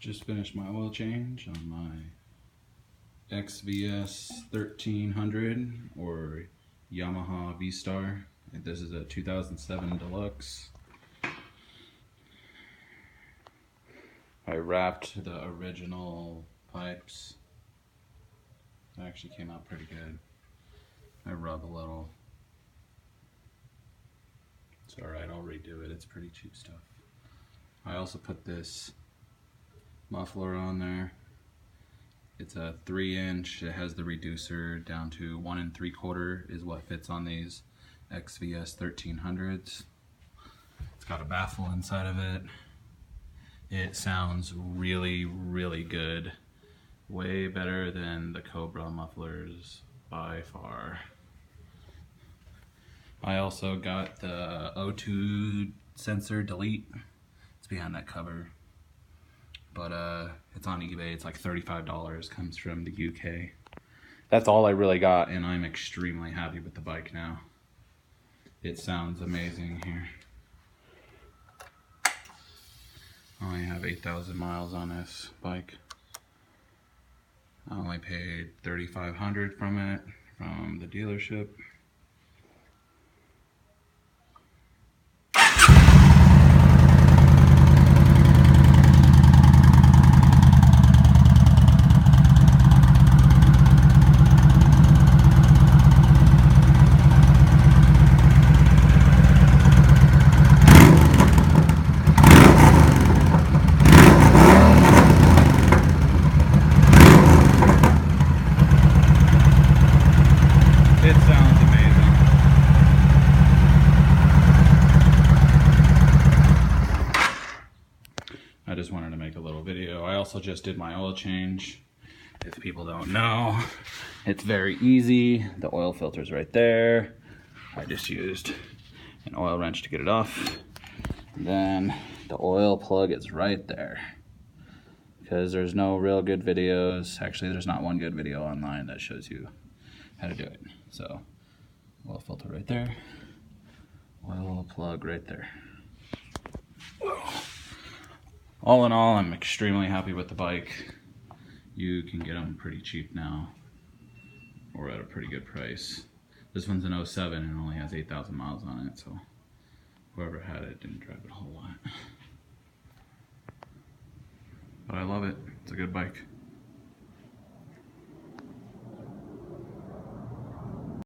Just finished my oil change on my XVS 1300 or Yamaha V-Star. This is a 2007 Deluxe. I wrapped the original pipes. It actually came out pretty good. I rub a little. It's alright, I'll redo it. It's pretty cheap stuff. I also put this muffler on there. It's a 3-inch. It has the reducer down to 1 3/4 is what fits on these XVS 1300s. It's got a baffle inside of it. It sounds really, really good. Way better than the Cobra mufflers by far. I also got the O2 sensor delete. It's behind that cover. But it's on eBay. It's like $35. Comes from the UK. That's all I really got, and I'm extremely happy with the bike now. It sounds amazing here. I only have 8,000 miles on this bike. I only paid $3,500 from it, from the dealership. It sounds amazing. I just wanted to make a little video. I also just did my oil change. If people don't know, it's very easy. The oil filter's right there. I just used an oil wrench to get it off. And then the oil plug is right there. Because there's no real good videos. Actually, there's not one good video online that shows you how to do it. So, oil filter right there. Oil plug right there. All in all, I'm extremely happy with the bike. You can get them pretty cheap now, or at a pretty good price. This one's an 07 and only has 8,000 miles on it, so whoever had it didn't drive it a whole lot. But I love it. It's a good bike.